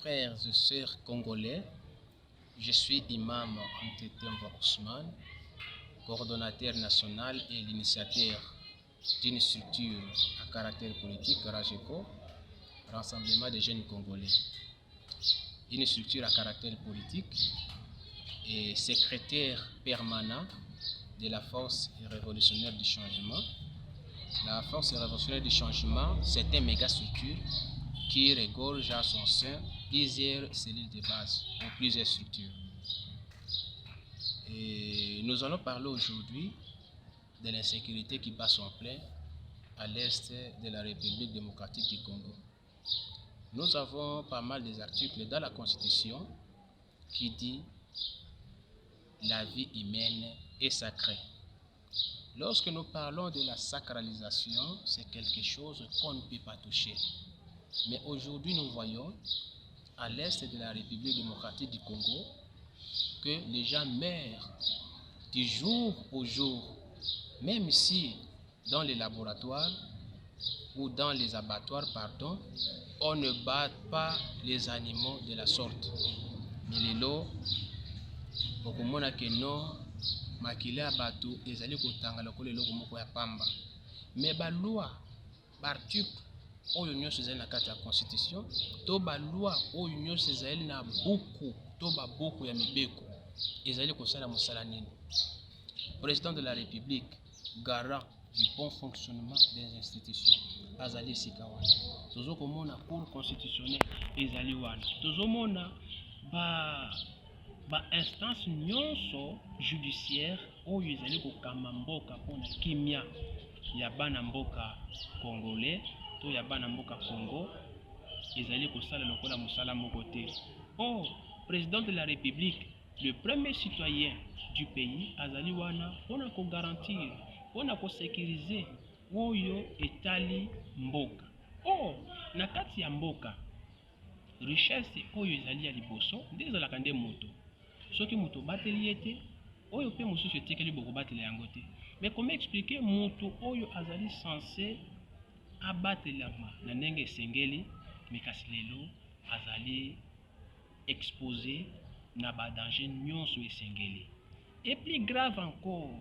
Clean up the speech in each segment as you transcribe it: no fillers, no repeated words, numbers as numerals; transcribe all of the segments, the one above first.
frères et sœurs congolais, je suis Imam Mtetembo Ousmane, coordonnateur national et l'initiateur d'une structure à caractère politique, RAGECO, Rassemblement des jeunes congolais. Une structure à caractère politique et secrétaire permanent de la force révolutionnaire du changement. La force révolutionnaire du changement, c'est une méga structure qui regorge à son sein plusieurs cellules de base ou plusieurs structures. Et nous allons parler aujourd'hui de l'insécurité qui bat son plein à l'est de la République démocratique du Congo. Nous avons pas mal d'articles dans la Constitution qui dit la vie humaine est sacrée. Lorsque nous parlons de la sacralisation, c'est quelque chose qu'on ne peut pas toucher. Mais aujourd'hui, nous voyons à l'est de la République démocratique du Congo que les gens meurent du jour au jour, même si dans les laboratoires ou dans les abattoirs, on ne bat pas les animaux de la sorte. Mais les lots, okomona que non, makila bato ezali kotanga lokola eloko moko ya pamba. Mais ba loi, ba article oyo nyonso ezali na kati ya constitution, to ba loi oyo nyonso ezali na buku, to ba buku ya mibeko, ezali kosala mosala nini? Président de la République, garant du bon fonctionnement des institutions, azali sika wana. Tozo komona cour constitutionnelle ezali wana. Tozo mona ba instance nyonso judiciaire oyo ezali kokamba mboka mpona kimia ya bana mboka congolais to ya bana mboka Congo ezali kosala lokola mosala moko te. Oh, président de la République, le premier citoyen du pays azali wana mpona kogarantir, mpona kosécuriser oyo etali mboka. Oh, na kati ya mboka richesse oyo ezali ya liboso nde ezalaka nde moto. Soki moto bateli ye te, oyo pe mosusu etikeli bokobatela yango te. Mais comment expliquer moto oyo azali censé abatelama na ndenge esengeli, mais kasi lelo azali exposé na badanger nyonso esengeli. Et plus grave encore,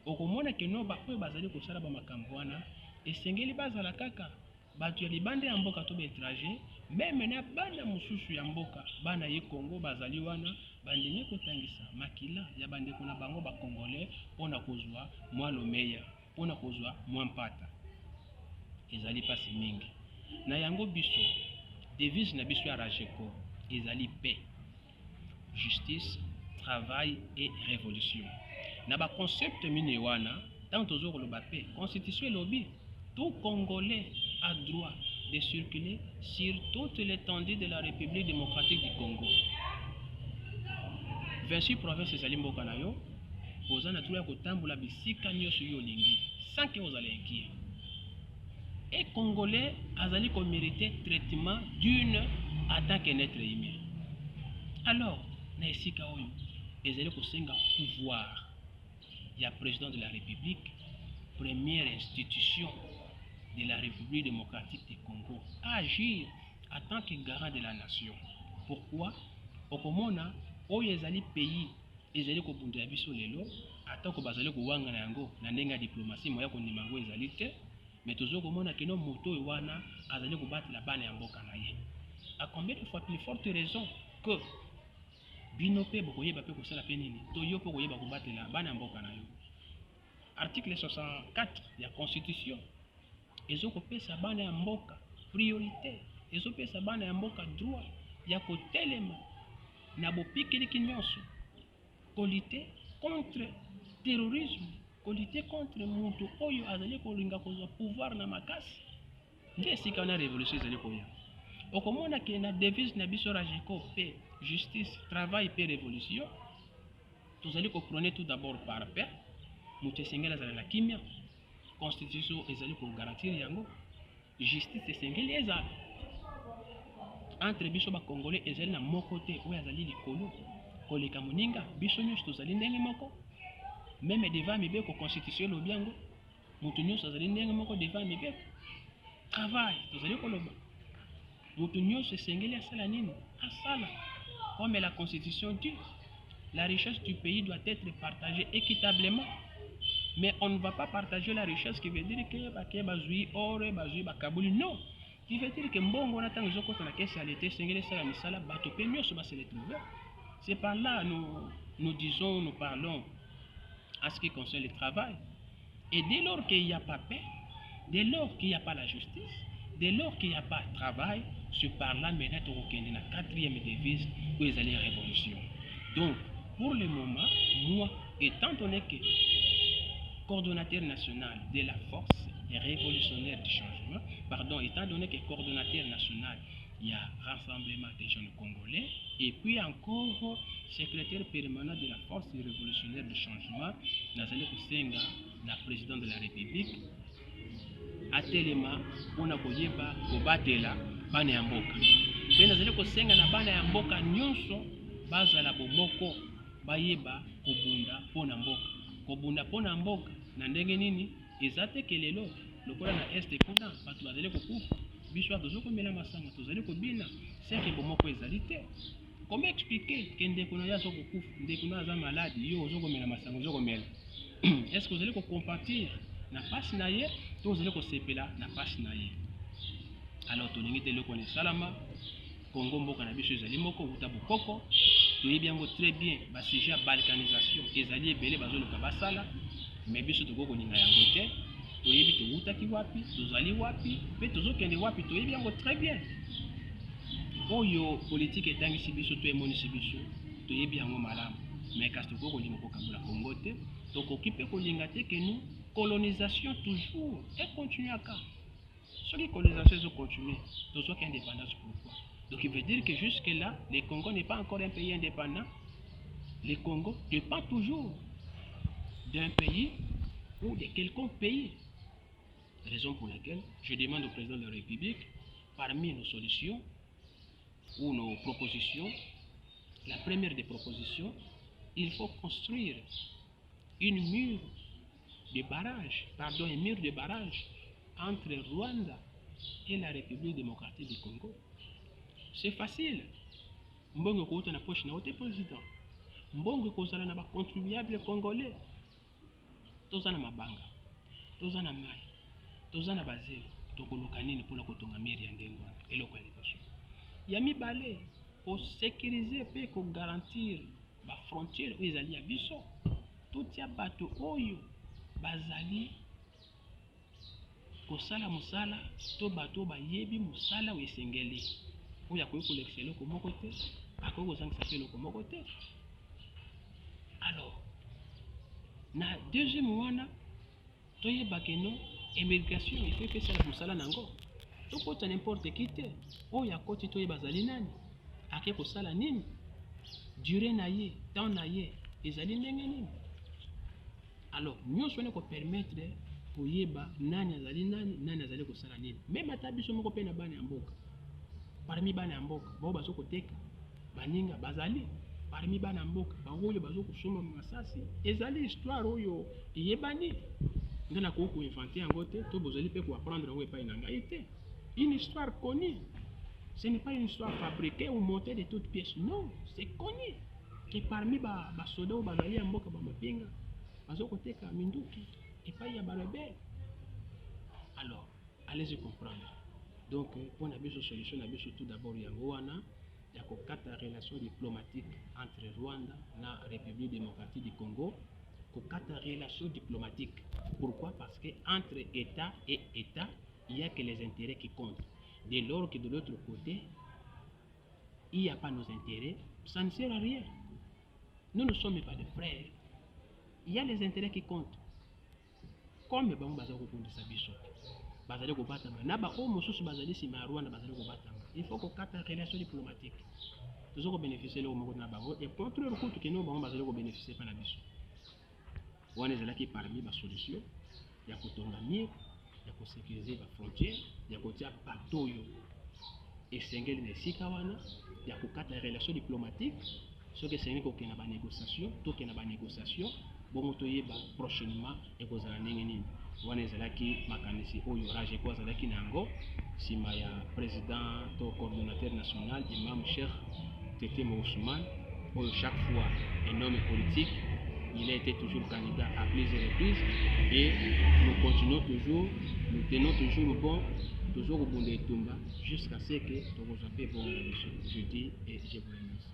okomona ke no oyo bazali kosala bamakambo wana esengeli bazala kaka bato ya libanda ya mboka to baétranger, meme na bana mosusu ya mboka bana ye Congo bazali wana bandenge kotangisa makila ya bandeko na bango bakongolais mpona kozwa mwa lomeya, mpona kozwa mwa mpata. Ezali pasi mingi na yango biso devise na biso ya RAGECO ezali paix, justice, travail et révolution. Na ba concept mine wana tant tozo koloba paix, constitution elobi tout Congolais a droit de circuler sur toute l'étendue de la République démocratique du Congo. 26 provinces ezali mboka na yo, oza na droit ya kotambola bisika nyonso yo olingi sans que ozala inquiet. Et Congolais azali ko mériter traitement d'une en tant qu'un être humain. Alors, na esika oyo ezali kosenga pouvoir ya président de la République, première institution de la République démocratique du Congo, agir en tant que garant de la nation. Pourquoi? Okomona oyo ezali pays ezali kobundela biso lelo atako bazali kowanga na yango na ndenge ya diplomatie moya kondima yango ezali te, mais tozo komona keno moto oyo wana azali kobatela bana ya mboka na ye. À combien de fois plus forte raison que bino pe bokoyeba pe kosala pe nini to yo pe koyeba kobatela bana ya mboka na yo. Article 64 ya constitution ezokopesa bana ya mboka priorité, ezopesa bana ya mboka droit ya kotelema na bopikiliki nyonso, kolite contre terrorisme, kolite contre moto oyo azali kolinga kozwa pouvoir na makasi. Nde esika na révolution ezali koya. Okomona ke na devise na biso RAGECO paix, justice, travail et révolution, tozali koprôner tout d'abord par paix. Moto esengeli azala na kimia, constitution ezali kogarantir yango, justice esengeli ezala entre biso bakongolais ezali na moko te oyo azali likolo koleka moninga, biso nyonso tozali ndenge moko, meme devant mibeko constitution elobi yango moto nyonso azali ndenge moko devant mibeko. Travail tozali koloba moto nyonso esengeli asala nini? Asala. Comme la constitution dit, la richesse du pays doit être partagée équitablement. Mais on ne va pas partager la richesse qui veut dire que bazui or, bazui bakabuli. Non. Qui veut dire que mbongo na tango zoko na kesi alete sengeli sala misala bato pe nyonso ba se retrouver. C'est par là nous parlons à ce qui concerne le travail. Et dès lors qu'il n'y a pas paix, dès lors qu'il n'y a pas la justice, dès lors qu'il n'y a pas de travail, c'est par là maintenant qu'on a la quatrième devise où ils allaient révolution. Donc, pour le moment, moi, étant donné que coordonnateur national de la force révolutionnaire du changement, étant donné que coordonnateur national, il y a Rassemblement des jeunes congolais, et puis encore secrétaire permanent de la force révolutionnaire du changement, Nazali Kusenga, la présidente de la République, atelema pona koyeba kobatela bana ya mboka. Pe Nazali Kusenga na bana ya mboka nyonso bazala bomoko bayeba kobunda pona mboka. Kobunda pona mboka na ndenge nini ezate ke lelo lokola na este kuna bato bazali kokufa biso tozokomela masanga tozali kobina seke bomoko ezali te. Comment expliquer que ndeko na yazo kokufa ndeko na aza malade yo ozokomela masanga ozokomela est-ce que vous allez compatir na pasi na ye to vous allez kosepela na pasi na ye? Alors tolingi te loko ne salama Congo mboka na biso ezali moko uta bokoko toyebi yango très bien ba sujet balkanisation ezali ebele bazoluka basala mais biso tokoko ninga yango te toyebi towutaki wapi tozali wapi pe tozokende wapi toyebi yango très bien. Oyo politique etangisi biso to emonisi biso toyebi yango malamu mais kasi tokoko kolinga kokabula Congo te tokoki mpe kolinga te ke nous colonisation toujours et continue à quand ce qui colonisation continue tozwaki indépendance pourquoi? Donc il veut dire que jusque là le Congo n'est pas encore un pays indépendant. Le Congo dépend toujours d'un pays ou de quelconque pays. Raison pour laquelle je demande au président de la République, parmi nos solutions ou nos propositions, la première des propositions, il faut construire un mur de barrage entre Rwanda et la République démocratique du Congo. C'est facile. Mbongo kouta na poche na ote président. Mbongo kozala na ba contribuable congolais. Toza na mabanga. Toza na mai. Toza na bazelo. Tokoluka nini pona kotonga meri ya ndengo wana. Eloko ya liboso. Ya mibale pour sécuriser pe ko garantir ba frontière oyo ezali ya biso. Totia bato oyo bazali kosala musala to bato bayebi musala oyo esengeli. Oya koyi kolekisa eloko moko te akoki kozangisa pe eloko moko te. Alors na deuxième wana toyeba ke no immigration il faut epesala mosala nango tokota n'importe qui te oyo akoti toyeba azali nani ake kosala nini durée na ye temps na ye ezali ndenge nini. Alors nyonso wana kopermettre koyeba nani azali kosala nini même ata biso moko mpe na bana ya mboka. Parmi bana ya mboka bao bazokoteka baninga bazali parmi bana mboka bango bazokosomba masasi ezali histoire oyo eyebani ngana ko inventer yango te to bozali pe ko apprendre yango epai na ngai te. Une histoire connue, ce n'est pas une histoire fabriquée ou montée de toutes pièces, non, c'est connu que parmi ba soda ou bazali ya mboka ba mapinga bazokoteka minduki epai ya balobel. Alors allez-y comprendre. Donc, pour la solution, la tout d'abord, il y a quatre relations diplomatiques entre Rwanda et la République démocratique du Congo. Quatre relations diplomatiques. Pourquoi? Parce qu'entre État et État, il n'y a que les intérêts qui comptent. Dès lors que de l'autre côté, il n'y a pas nos intérêts, ça ne sert à rien. Nous ne sommes pas des frères. Il y a les intérêts qui comptent. Comme les banques basées au compte de sa bichot. Bazali ko batama na ba o mosusu bazali sima ya Rwanda bazali ko batama. Il faut ko kata relation diplomatique. Tozo ko bénéficier le moko na bango et contre le coup que nous bango bazali ko bénéficier pa na biso. Wana ezalaki parmi ba solution ya kotonga mire ya ko sécuriser ba frontière ya kotia patoyo esengeli na esika wana ya ko kata relation diplomatique soki esengeli kokena ba négociation tokena ba négociation bongo toyeba prochainement ekozala ndenge nini. Wana ezalaki makanisi oyo raje ko azalaki na yango sima ya président to coordonnateur national Imam Cheikh Tete Ousmane, chaque fois un homme politique, il a été toujours candidat à plusieurs reprises et nous continuons toujours, nous tenons toujours bon, toujours au bon des tombas jusqu'à ce que nous avons bon. Je dis et je vous remercie.